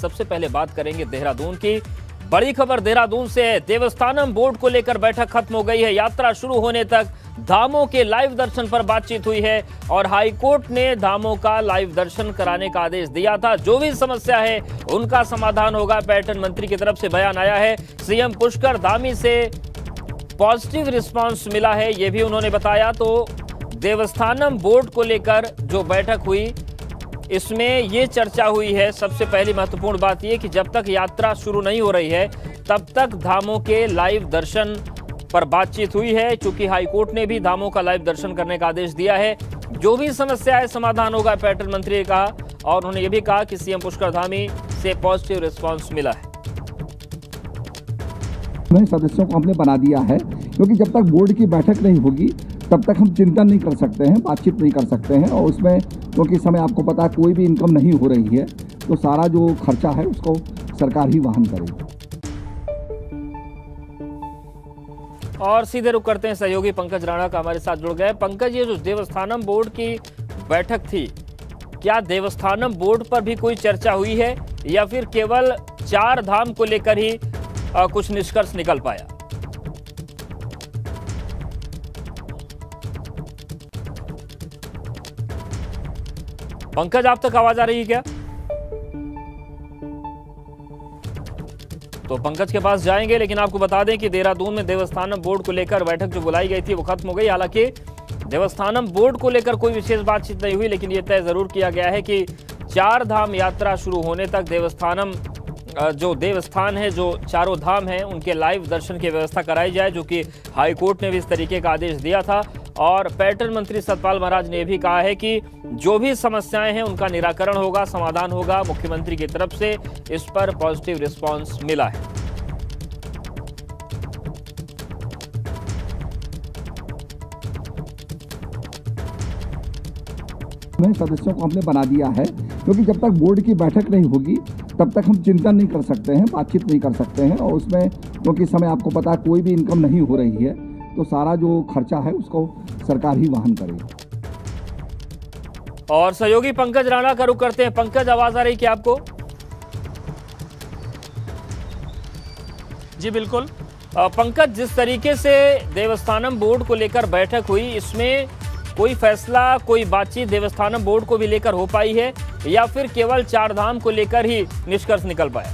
सबसे पहले बात करेंगे देहरादून की। बड़ी खबर देहरादून से है। देवस्थानम बोर्ड को लेकर बैठक खत्म हो गई है। यात्रा शुरू होने तक धामों के लाइव दर्शन पर बातचीत हुई है और हाईकोर्ट ने धामों का लाइव दर्शन कराने का आदेश दिया था। जो भी समस्या है उनका समाधान होगा। पर्यटन मंत्री की तरफ से बयान आया है। सीएम पुष्कर धामी से पॉजिटिव रिस्पांस मिला है, यह भी उन्होंने बताया। तो देवस्थानम बोर्ड को लेकर जो बैठक हुई इसमें ये चर्चा हुई है। सबसे पहली महत्वपूर्ण बात यह कि जब तक यात्रा शुरू नहीं हो रही है तब तक धामों के लाइव दर्शन पर बातचीत हुई है, क्योंकि हाईकोर्ट ने भी धामों का लाइव दर्शन करने का आदेश दिया है। जो भी समस्या है समाधान होगा, पर्यटन मंत्री ने कहा। और उन्होंने ये भी कहा कि सीएम पुष्कर धामी से पॉजिटिव रिस्पांस मिला है। सदस्यों को हमने बना दिया है, क्योंकि जब तक बोर्ड की बैठक नहीं होगी तब तक हम चिंतन नहीं कर सकते हैं, बातचीत नहीं कर सकते हैं। और उसमें क्योंकि इस समय आपको पता है कोई भी इनकम नहीं हो रही है, तो सारा जो खर्चा है उसको सरकार ही वहन करेगी। और सीधे रुक करते हैं, सहयोगी पंकज राणा का हमारे साथ जुड़ गए। पंकज, ये जो देवस्थानम बोर्ड की बैठक थी, क्या देवस्थानम बोर्ड पर भी कोई चर्चा हुई है या फिर केवल 4 धाम को लेकर ही कुछ निष्कर्ष निकल पाया? पंकज, आप तक आवाज आ रही है क्या? तो पंकज के पास जाएंगे, लेकिन आपको बता दें कि देहरादून में देवस्थानम बोर्ड को लेकर बैठक जो बुलाई गई थी वो खत्म हो गई। हालांकि देवस्थानम बोर्ड को लेकर कोई विशेष बातचीत नहीं हुई, लेकिन यह तय जरूर किया गया है कि 4 धाम यात्रा शुरू होने तक देवस्थानम जो देवस्थान है, जो चारों धाम हैं, उनके लाइव दर्शन की व्यवस्था कराई जाए, जो कि हाईकोर्ट ने भी इस तरीके का आदेश दिया था। और पर्यटन मंत्री सतपाल महाराज ने भी कहा है कि जो भी समस्याएं हैं उनका निराकरण होगा, समाधान होगा। मुख्यमंत्री की तरफ से इस पर पॉजिटिव रिस्पांस मिला है। सदस्यों को हमने बना दिया है, क्योंकि जब तक बोर्ड की बैठक नहीं होगी तब तक हम चिंतन नहीं कर सकते हैं, बातचीत नहीं कर सकते हैं। और उसमें क्योंकि इस समय आपको पता है कोई भी इनकम नहीं हो रही है, तो सारा जो खर्चा है उसको सरकार ही वहन करेगी। और सहयोगी पंकज राणा का रुख करते हैं। पंकज, आवाज आ रही क्या आपको? जी बिल्कुल। पंकज, जिस तरीके से देवस्थानम बोर्ड को लेकर बैठक हुई, इसमें कोई फैसला, कोई बातचीत देवस्थानम बोर्ड को भी लेकर हो पाई है या फिर केवल 4 धाम को लेकर ही निष्कर्ष निकल पाया?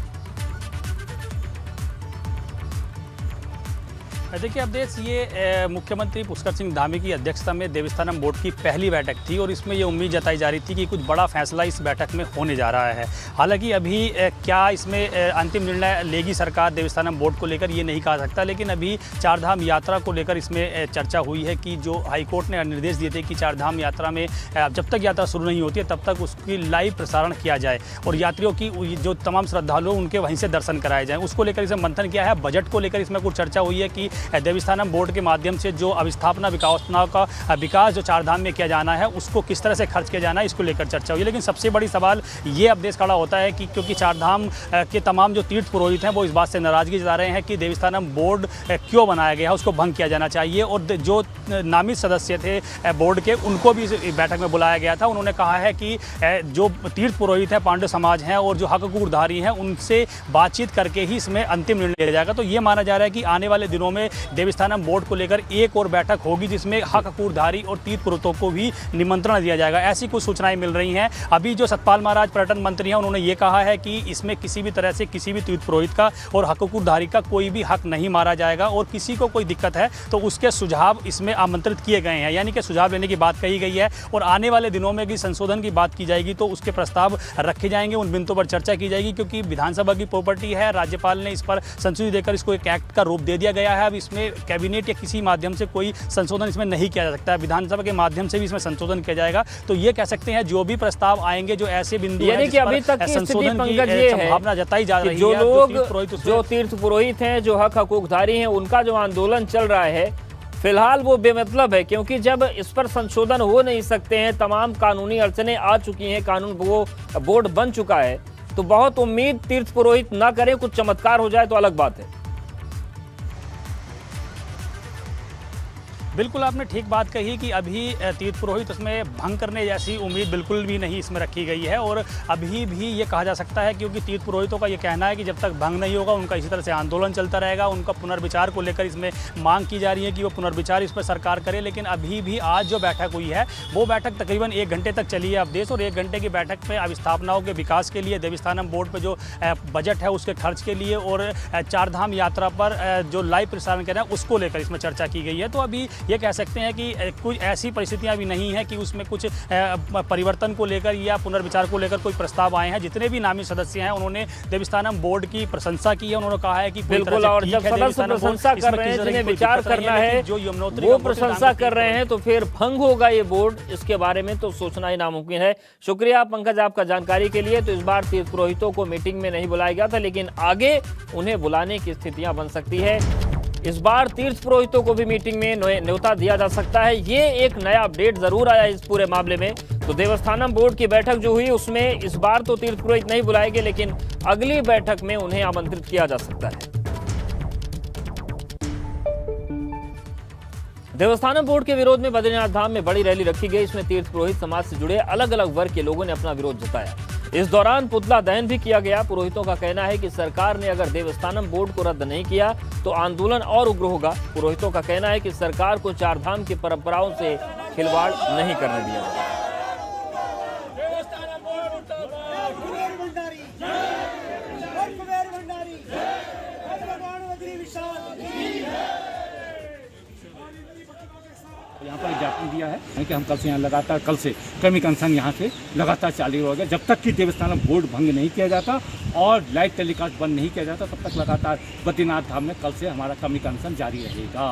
देखिए अवधेश, ये मुख्यमंत्री पुष्कर सिंह धामी की अध्यक्षता में देवस्थानम बोर्ड की पहली बैठक थी और इसमें ये उम्मीद जताई जा रही थी कि कुछ बड़ा फैसला इस बैठक में होने जा रहा है। हालांकि अभी क्या इसमें अंतिम निर्णय लेगी सरकार देवस्थानम बोर्ड को लेकर, ये नहीं कहा सकता। लेकिन अभी 4 धाम यात्रा को लेकर इसमें चर्चा हुई है कि जो हाईकोर्ट ने निर्देश दिए थे कि 4 धाम यात्रा में जब तक यात्रा शुरू नहीं होती है तब तक उसकी लाइव प्रसारण किया जाए और यात्रियों की जो तमाम श्रद्धालु उनके वहीं से दर्शन कराए जाएँ, उसको लेकर इसमें मंथन किया है। बजट को लेकर इसमें कुछ चर्चा हुई है कि देवस्थानम बोर्ड के माध्यम से जो अवस्थापना विकास जो 4 धाम में किया जाना है उसको किस तरह से खर्च किया जाना है, इसको लेकर चर्चा हुई। लेकिन सबसे बड़ी सवाल ये अवधेश खड़ा होता है कि क्योंकि 4 धाम के तमाम जो तीर्थ पुरोहित हैं वो इस बात से नाराजगी जता रहे हैं कि देवस्थानम बोर्ड क्यों बनाया गया है, उसको भंग किया जाना चाहिए। और जो नामित सदस्य थे बोर्ड के, उनको भी इस बैठक में बुलाया गया था। उन्होंने कहा है कि जो तीर्थ पुरोहित हैं, पांडव समाज हैं और जो हक हकूकधारी हैं, उनसे बातचीत करके ही इसमें अंतिम निर्णय लिया जाएगा। तो ये माना जा रहा है कि आने वाले दिनों में देवस्थानम बोर्ड को लेकर एक और बैठक होगी जिसमें हक हकूकधारी और तीर्थ पुरोहितों को भी निमंत्रण दिया जाएगा। ऐसी कुछ सूचनाएं मिल रही हैं। अभी जो सतपाल महाराज पर्यटन मंत्री हैं, उन्होंने ये कहा है कि इसमें किसी भी तरह से किसी भी तीर्थ पुरोहित का और हक हकूकधारी का कोई भी हक नहीं मारा जाएगा और किसी को कोई दिक्कत है तो उसके सुझाव इसमें आमंत्रित किए गए हैं, यानी कि सुझाव लेने की बात कही गई है। और आने वाले दिनों में भी संशोधन की बात की जाएगी तो उसके प्रस्ताव रखे जाएंगे, उन बिंदुओं पर चर्चा की जाएगी। क्योंकि विधानसभा की प्रॉपर्टी है, राज्यपाल ने इस पर संशोधन देकर इसको एक एक्ट का रूप दे दिया गया है। अब इसमें कैबिनेट या किसी माध्यम से कोई संशोधन इसमें नहीं किया जा सकता है, विधानसभा के माध्यम से भी इसमें संशोधन किया जाएगा। तो ये कह सकते हैं जो भी प्रस्ताव आएंगे, जो ऐसे बिंदु यानी कि अभी तक की स्थिति पंकज ये है, संभावना जताई जा रही है, जो लोग जो तीर्थ पुरोहित हैं, जो हक हकूकधारी हैं, उनका जो आंदोलन चल रहा है फिलहाल वो बेमतलब है। क्योंकि जब इस पर संशोधन हो नहीं सकते हैं, तमाम कानूनी अड़चनें आ चुकी हैं, कानून वो बोर्ड बन चुका है, तो बहुत उम्मीद तीर्थ पुरोहित ना करें, कुछ चमत्कार हो जाए तो अलग बात है। बिल्कुल आपने ठीक बात कही कि अभी तीर्थ पुरोहित उसमें भंग करने जैसी उम्मीद बिल्कुल भी नहीं इसमें रखी गई है और अभी भी ये कहा जा सकता है क्योंकि तीर्थ पुरोहितों का ये कहना है कि जब तक भंग नहीं होगा उनका इसी तरह से आंदोलन चलता रहेगा। उनका पुनर्विचार को लेकर इसमें मांग की जा रही है कि वो पुनर्विचार इस पर सरकार करे। लेकिन अभी भी आज जो बैठक हुई है वो बैठक तकरीबन 1 घंटे तक चली है अवधेश, और 1 घंटे की बैठक में अवस्थापनाओं के विकास के लिए, देवस्थानम बोर्ड पर जो बजट है उसके खर्च के लिए और 4 धाम यात्रा पर जो लाइव प्रसारण कर रहे हैं उसको लेकर इसमें चर्चा की गई है। तो अभी ये कह सकते हैं कि कुछ ऐसी परिस्थितियां भी नहीं है कि उसमें कुछ परिवर्तन को लेकर या पुनर्विचार को लेकर कोई प्रस्ताव आए हैं। जितने भी नामी सदस्य हैं उन्होंने देवस्थानम बोर्ड की प्रशंसा की है। उन्होंने कहा है कि बिल्कुल, और जब सदस्य प्रशंसा कर रहे हैं, जिन्हें विचार करना है वो प्रशंसा कर रहे हैं, तो फिर भंग होगा ये बोर्ड, इसके बारे में तो सोचना ही नामुमकिन है। शुक्रिया पंकज आपका जानकारी के लिए। तो इस बार तीर्थ पुरोहितों को मीटिंग में नहीं बुलाया गया था, लेकिन आगे उन्हें बुलाने की स्थितियां बन सकती है। इस बार तीर्थ पुरोहितों को भी मीटिंग में न्योता दिया जा सकता है। ये एक नया अपडेट जरूर आया इस पूरे मामले में। तो देवस्थानम बोर्ड की बैठक जो हुई उसमें इस बार तो तीर्थ पुरोहित नहीं बुलाए गए, लेकिन अगली बैठक में उन्हें आमंत्रित किया जा सकता है। देवस्थानम बोर्ड के विरोध में बद्रीनाथ धाम में बड़ी रैली रखी गई। इसमें तीर्थ पुरोहित समाज से जुड़े अलग अलग वर्ग के लोगों ने अपना विरोध जताया। इस दौरान पुतला दहन भी किया गया। पुरोहितों का कहना है कि सरकार ने अगर देवस्थानम बोर्ड को रद्द नहीं किया तो आंदोलन और उग्र होगा। पुरोहितों का कहना है कि सरकार को 4 धाम की परंपराओं से खिलवाड़ नहीं करने दिया जाए। यहाँ पर ज्ञापन दिया है कि हम कल से यहाँ लगातार कमी कंसर्न यहाँ से लगातार चालू रहेगा जब तक कि देवस्थानम बोर्ड भंग नहीं किया जाता और लाइव टेलीकास्ट बंद नहीं किया जाता, तब तक लगातार बद्रीनाथ धाम में कल से हमारा कमी कंसर्न जारी रहेगा।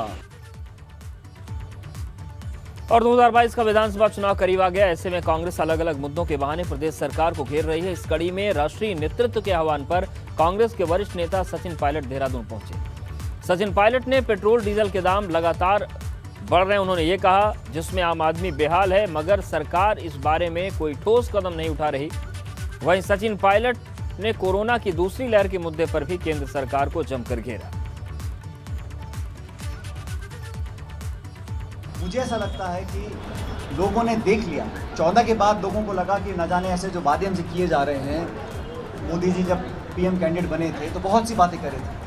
और 2022 का विधानसभा चुनाव करीब आ गया। ऐसे में कांग्रेस अलग अलग मुद्दों के बहाने प्रदेश सरकार को घेर रही है। इस कड़ी में राष्ट्रीय नेतृत्व के आह्वान पर कांग्रेस के वरिष्ठ नेता सचिन पायलट देहरादून पहुंचे। सचिन पायलट ने पेट्रोल डीजल के दाम लगातार बढ़ रहे हैं, उन्होंने ये कहा, जिसमें आम आदमी बेहाल है मगर सरकार इस बारे में कोई ठोस कदम नहीं उठा रही। वहीं सचिन पायलट ने कोरोना की दूसरी लहर के मुद्दे पर भी केंद्र सरकार को जमकर घेरा। मुझे ऐसा लगता है कि लोगों ने देख लिया 14 के बाद, लोगों को लगा कि न जाने ऐसे जो वादे हमसे किए जा रहे हैं। मोदी जी जब पीएम कैंडिडेट बने थे तो बहुत सी बातें करे थे।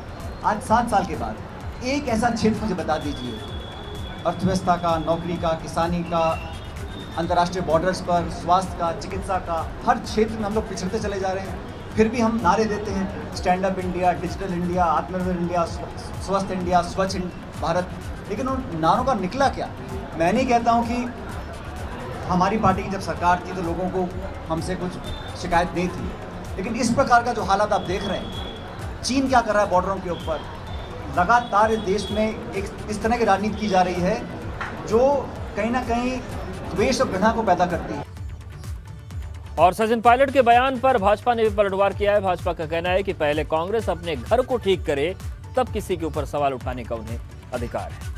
आज 7 साल के बाद एक ऐसा क्षेत्र मुझे बता दीजिए, अर्थव्यवस्था का, नौकरी का, किसानी का, अंतर्राष्ट्रीय बॉर्डर्स पर, स्वास्थ्य का, चिकित्सा का, हर क्षेत्र में हम लोग पिछड़ते चले जा रहे हैं। फिर भी हम नारे देते हैं stand up India, digital India, आत्मनिर्भर इंडिया, स्वस्थ इंडिया, स्वच्छ भारत, लेकिन उन नारों का निकला क्या? मैं नहीं कहता हूं कि हमारी पार्टी की जब सरकार थी तो लोगों को हमसे कुछ शिकायत नहीं थी, लेकिन इस प्रकार का जो हालात आप देख रहे हैं, चीन क्या कर रहा है बॉर्डरों के ऊपर, लगातार इस देश में एक इस तरह की राजनीति की जा रही है जो कहीं ना कहीं द्वेष और घृणा को पैदा करती है। और सचिन पायलट के बयान पर भाजपा ने भी पलटवार किया है। भाजपा का कहना है कि पहले कांग्रेस अपने घर को ठीक करे, तब किसी के ऊपर सवाल उठाने का उन्हें अधिकार है।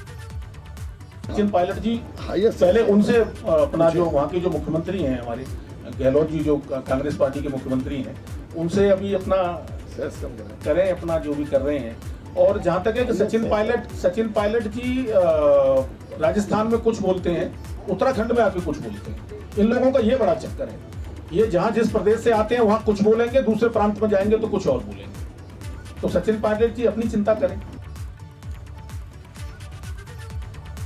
सचिन पायलट जी पहले उनसे अपना जो वहाँ के जो मुख्यमंत्री हैं, हमारे गहलोत जी जो कांग्रेस पार्टी के मुख्यमंत्री हैं, उनसे अभी अपना करें, अपना जो भी कर रहे हैं। और जहाँ तक है कि सचिन पायलट जी राजस्थान में कुछ बोलते हैं, उत्तराखंड में आके कुछ बोलते हैं। इन लोगों का ये बड़ा चक्कर है, ये जहाँ जिस प्रदेश से आते हैं वहाँ कुछ बोलेंगे, दूसरे प्रांत में जाएंगे तो कुछ और बोलेंगे। तो सचिन पायलट जी अपनी चिंता करें।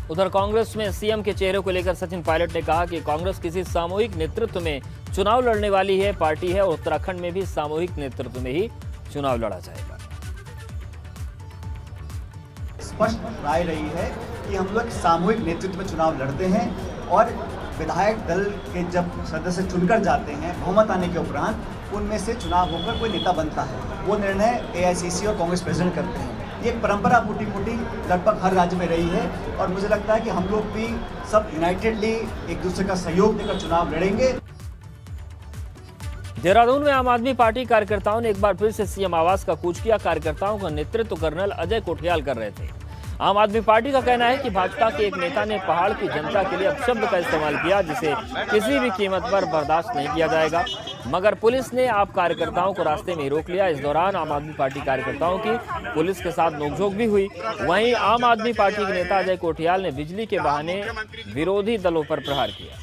उधर कांग्रेस में सीएम के चेहरे को लेकर सचिन पायलट ने कहा कि कांग्रेस किसी सामूहिक नेतृत्व में चुनाव लड़ने वाली है पार्टी है और उत्तराखंड में भी सामूहिक नेतृत्व में ही चुनाव लड़ा जाएगा। स्पष्ट राय रही है कि हम लोग सामूहिक नेतृत्व में चुनाव लड़ते हैं और विधायक दल के जब सदस्य चुनकर जाते हैं, बहुमत आने के उपरांत उनमें से चुनाव होकर कोई नेता बनता है, वो निर्णय एआईसीसी और कांग्रेस प्रेसिडेंट करते हैं। ये एक परंपरा फूटी लगभग हर राज्य में रही है और मुझे लगता है कि हम लोग भी सब यूनाइटेडली एक दूसरे का सहयोग देकर चुनाव लड़ेंगे। देहरादून में आम आदमी पार्टी कार्यकर्ताओं ने एक बार फिर से सीएम आवास का कूच किया। कार्यकर्ताओं का नेतृत्व कर्नल अजय कोठियाल कर रहे थे। आम आदमी पार्टी का कहना है कि भाजपा के एक नेता ने पहाड़ की जनता के लिए अपशब्द का इस्तेमाल किया, जिसे किसी भी कीमत पर बर्दाश्त नहीं किया जाएगा। मगर पुलिस ने आप कार्यकर्ताओं को रास्ते में ही रोक लिया। इस दौरान आम आदमी पार्टी कार्यकर्ताओं की पुलिस के साथ नोकझोंक भी हुई। वहीं आम आदमी पार्टी के नेता अजय कोठियाल ने बिजली के बहाने विरोधी दलों पर प्रहार किया।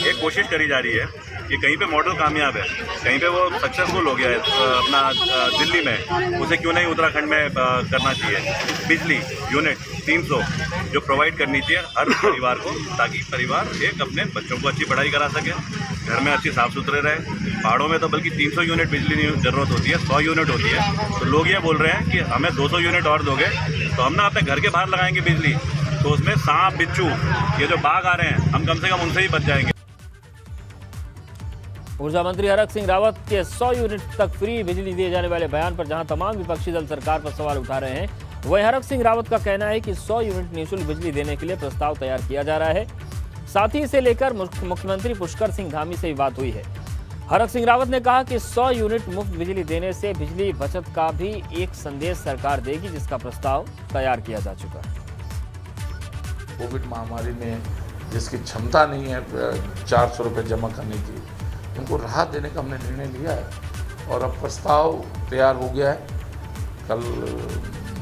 एक कोशिश करी जा रही है कि कहीं पे मॉडल कामयाब है, कहीं पे वो सक्सेसफुल हो गया है अपना दिल्ली में, उसे क्यों नहीं उत्तराखंड में करना चाहिए। बिजली यूनिट 300 जो प्रोवाइड करनी चाहिए हर परिवार को, ताकि परिवार एक अपने बच्चों को अच्छी पढ़ाई करा सके, घर में अच्छी साफ सुथरे रहे। पहाड़ों में तो बल्कि 300 यूनिट बिजली की ज़रूरत होती है, 100 यूनिट होती है। तो लोग ये बोल रहे हैं कि हमें 200 यूनिट और दोगे तो हम ना अपने घर के बाहर लगाएंगे बिजली, तो उसमें सांप बिच्छू ये जो बाघ आ रहे हैं हम कम से कम उनसे ही बच जाएंगे। ऊर्जा मंत्री हरक सिंह रावत के 100 यूनिट तक फ्री बिजली दिए जाने वाले बयान पर जहां तमाम विपक्षी दल सरकार पर सवाल उठा रहे हैं, वहीं हरक सिंह रावत का कहना है कि 100 यूनिट निःशुल्क बिजली देने के लिए प्रस्ताव तैयार किया जा रहा है। साथ ही इसे लेकर मुख्यमंत्री पुष्कर सिंह धामी से भी बात हुई है। हरक सिंह रावत ने कहा कि 100 यूनिट मुफ्त बिजली देने से बिजली बचत का भी एक संदेश सरकार देगी, जिसका प्रस्ताव तैयार किया जा चुका है। कोविड महामारी में जिसकी क्षमता नहीं है 400 रुपये जमा करने की, उनको राहत देने का हमने निर्णय लिया है और अब प्रस्ताव तैयार हो गया है। कल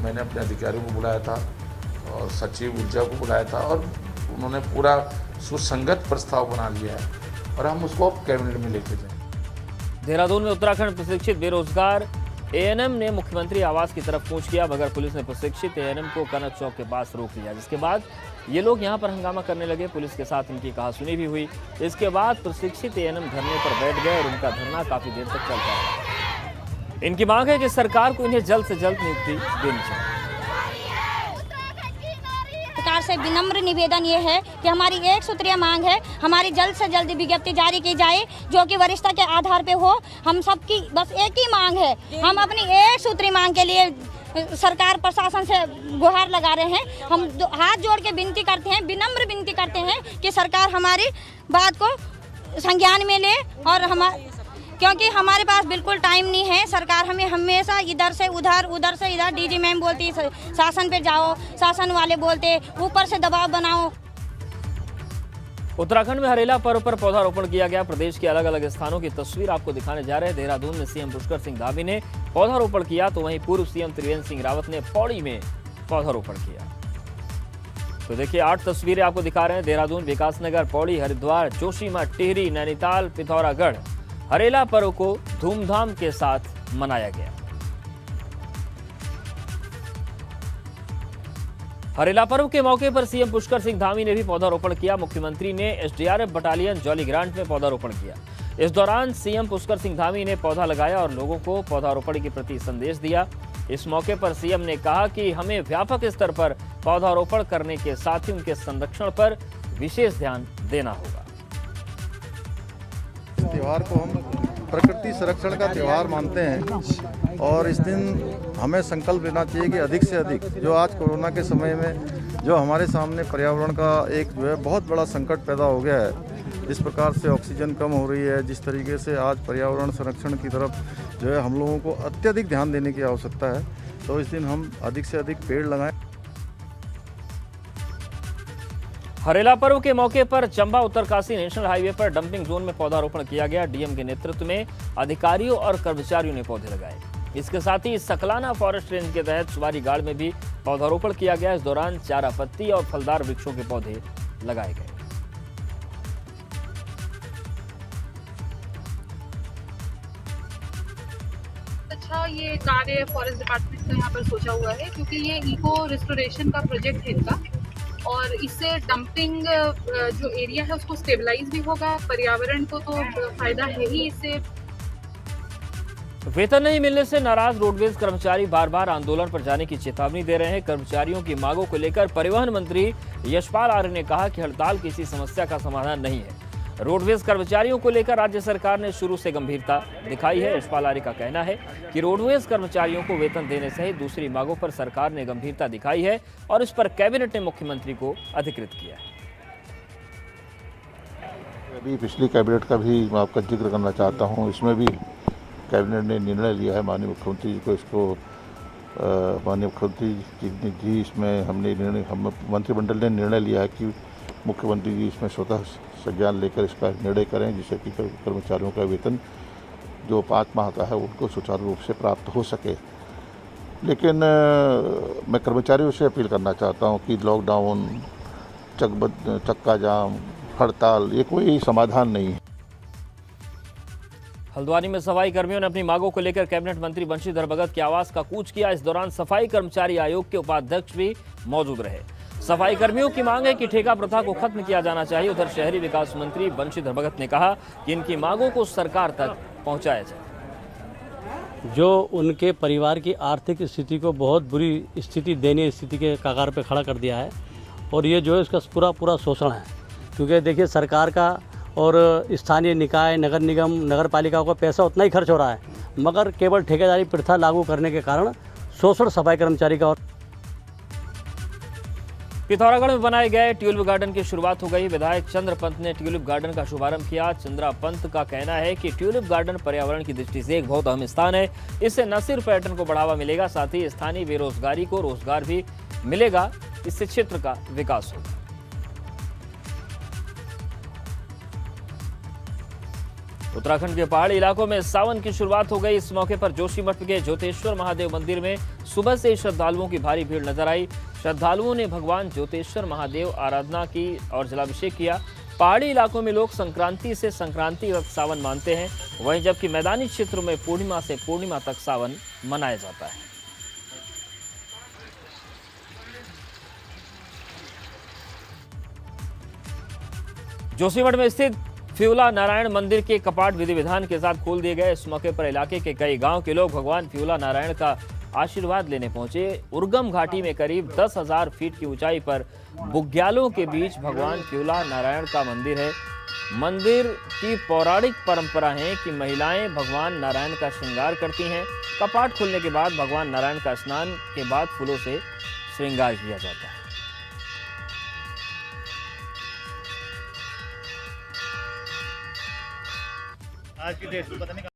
मैंने अपने अधिकारियों को बुलाया था और सचिव ऊर्जा को बुलाया था और उन्होंने पूरा सुसंगत प्रस्ताव बना लिया है और हम उसको अब कैबिनेट में लेके जाएंगे। देहरादून में उत्तराखंड प्रशिक्षित बेरोजगार एएनएम ने मुख्यमंत्री आवास की तरफ कूच किया, मगर पुलिस ने प्रशिक्षित एएनएम को कनक चौक के पास रोक लिया, जिसके बाद ये लोग यहां पर हंगामा करने लगे। पुलिस के साथ इनकी कहासुनी भी हुई। इसके बाद प्रशिक्षित एएनएम धरने पर बैठ गए और उनका धरना काफी देर तक चलता रहा। इनकी मांग है कि सरकार को इन्हें जल्द से जल्द नियुक्ति देनी चाहिए। सरकार से विनम्र निवेदन ये है कि हमारी एक सूत्रीय मांग है, हमारी जल्द से जल्द विज्ञप्ति जारी की जाए जो कि वरिष्ठता के आधार पे हो। हम सबकी बस एक ही मांग है, हम अपनी एक सूत्री मांग के लिए सरकार प्रशासन से गुहार लगा रहे हैं। हम हाथ जोड़ के विनती करते हैं, विनम्र विनती करते हैं कि सरकार हमारी बात को संज्ञान में ले और क्योंकि हमारे पास बिल्कुल टाइम नहीं है। सरकार हमें हमेशा इधर से इधर डीजी मैम बोलती शासन पे जाओ, शासन वाले बोलते ऊपर से दबाव बनाओ। उत्तराखंड में हरेला पर्व पर पौधारोपण किया गया। प्रदेश के अलग अलग स्थानों की तस्वीर आपको दिखाने जा रहे हैं। देहरादून में सीएम पुष्कर सिंह धामी ने पौधारोपण किया, तो वहीं पूर्व सीएम त्रिवेंद्र सिंह रावत ने पौड़ी में पौधारोपण किया। तो देखिए 8 तस्वीरें आपको दिखा रहे हैं। देहरादून, विकासनगर, पौड़ी, हरिद्वार, जोशीमठ, टिहरी, नैनीताल, पिथौरागढ़ हरेला पर्व को धूमधाम के साथ मनाया गया। हरेला पर्व के मौके पर सीएम पुष्कर सिंह धामी ने भी पौधारोपण किया। मुख्यमंत्री ने एसडीआरएफ बटालियन जॉली ग्रांट में पौधारोपण किया। इस दौरान सीएम पुष्कर सिंह धामी ने पौधा लगाया और लोगों को पौधारोपण के प्रति संदेश दिया। इस मौके पर सीएम ने कहा कि हमें व्यापक स्तर पर पौधारोपण करने के साथ ही उनके संरक्षण पर विशेष ध्यान देना होगा। इस त्यौहार को हम प्रकृति संरक्षण का त्यौहार मानते हैं और इस दिन हमें संकल्प लेना चाहिए कि अधिक से अधिक जो आज कोरोना के समय में जो हमारे सामने पर्यावरण का एक जो है बहुत बड़ा संकट पैदा हो गया है, जिस प्रकार से ऑक्सीजन कम हो रही है, जिस तरीके से आज पर्यावरण संरक्षण की तरफ जो है हम लोगों को अत्यधिक ध्यान देने की आवश्यकता है, तो इस दिन हम अधिक से अधिक पेड़ लगाएं। हरेला पर्व के मौके पर चंबा उत्तरकाशी नेशनल हाईवे पर डंपिंग जोन में पौधारोपण किया गया। डीएम के नेतृत्व में अधिकारियों और कर्मचारियों ने पौधे लगाए। इसके साथ ही सकलाना फॉरेस्ट रेंज के तहत सुवारी गाड़ में भी पौधारोपण किया गया। इस दौरान चारा पत्ती और फलदार वृक्षों के पौधे लगाए गए। अच्छा ये कार्य फॉरेस्ट डिपार्टमेंट का यहाँ पर सोचा हुआ है, क्योंकि ये इको रिस्टोरेशन का प्रोजेक्ट है इनका, और इससे डंपिंग जो एरिया है उसको स्टेबलाइज भी होगा, पर्यावरण को तो फायदा है ही इससे। वेतन नहीं मिलने से नाराज रोडवेज कर्मचारी बार बार आंदोलन पर जाने की चेतावनी दे रहे हैं। कर्मचारियों की मांगों को लेकर परिवहन मंत्री यशपाल आर्य ने कहा कि हड़ताल किसी समस्या का समाधान नहीं है। रोडवेज कर्मचारियों को लेकर राज्य सरकार ने शुरू से गंभीरता दिखाई है। यशपाल आर्य का कहना है कि रोडवेज कर्मचारियों को वेतन देने सहित दूसरी मांगों पर सरकार ने गंभीरता दिखाई है और इस पर कैबिनेट ने मुख्यमंत्री को अधिकृत किया है। अभी पिछली कैबिनेट का भी मैं आपका जिक्र करना चाहता हूं। इसमें भी कैबिनेट ने निर्णय लिया है, माननीय मुख्यमंत्री जी को इसको माननीय मुख्यमंत्री जी इसमें हम मंत्रिमंडल ने निर्णय लिया है कि मुख्यमंत्री जी इसमें स्वतः संज्ञान लेकर इसका निर्णय करें, जिससे कि कर्मचारियों का वेतन जो 5 माह का है उनको सुचारू रूप से प्राप्त हो सके। लेकिन मैं कर्मचारियों से अपील करना चाहता हूं कि लॉकडाउन, चक्का जाम, हड़ताल ये कोई समाधान नहीं है। हल्द्वानी में सफाई कर्मियों ने अपनी मांगों को लेकर कैबिनेट मंत्री बंशीधर भगत के आवास का कूच किया। इस दौरान सफाई कर्मचारी आयोग के उपाध्यक्ष भी मौजूद रहे। सफाई कर्मियों की मांग है कि ठेका प्रथा को खत्म किया जाना चाहिए। उधर शहरी विकास मंत्री बंशीधर भगत ने कहा कि इनकी मांगों को सरकार तक पहुंचाया जाए। जो उनके परिवार की आर्थिक स्थिति को बहुत बुरी स्थिति, दयनीय स्थिति के कगार पे खड़ा कर दिया है, और ये जो है इसका पूरा शोषण है। क्योंकि देखिए सरकार का और स्थानीय निकाय, नगर निगम, नगर पालिकाओं का पैसा उतना ही खर्च हो रहा है, मगर केवल ठेकेदारी प्रथा लागू करने के कारण शोषण सफाई कर्मचारी का। पिथौरागढ़ में बनाए गए ट्यूलिप गार्डन की शुरुआत हो गई। विधायक चंद्र पंत ने ट्यूलिप गार्डन का शुभारंभ किया। चंद्रा पंत का कहना है कि ट्यूलिप गार्डन पर्यावरण की दृष्टि से एक बहुत अहम स्थान है। इससे न सिर्फ पर्यटन को बढ़ावा मिलेगा, साथ ही स्थानीय बेरोजगारी को रोजगार भी मिलेगा। इससे क्षेत्र का विकास होगा। उत्तराखंड के पहाड़ी इलाकों में सावन की शुरुआत हो गई। इस मौके पर जोशीमठ के ज्योतेश्वर महादेव मंदिर में सुबह से श्रद्धालुओं की भारी भीड़ नजर आई। श्रद्धालुओं ने भगवान ज्योतेश्वर महादेव आराधना की और जलाभिषेक किया। पहाड़ी इलाकों में लोग संक्रांति से संक्रांति तक सावन मानते हैं, वहीं जबकि मैदानी क्षेत्रों में पूर्णिमा से पूर्णिमा तक सावन मनाया जाता है। जोशीमठ में स्थित फ्यूला नारायण मंदिर के कपाट विधि विधान के साथ खोल दिए गए। इस मौके पर इलाके के कई गांव के लोग भगवान फ्यूला नारायण का आशीर्वाद लेने पहुंचे। उर्गम घाटी में करीब 10,000 फीट की ऊंचाई पर बुग्यालों के बीच भगवान फ्यूला नारायण का मंदिर है। मंदिर की पौराणिक परंपरा है कि महिलाएं भगवान नारायण का श्रृंगार करती हैं। कपाट खुलने के बाद भगवान नारायण का स्नान के बाद फूलों से श्रृंगार किया जाता है। आज की डेट पता नहीं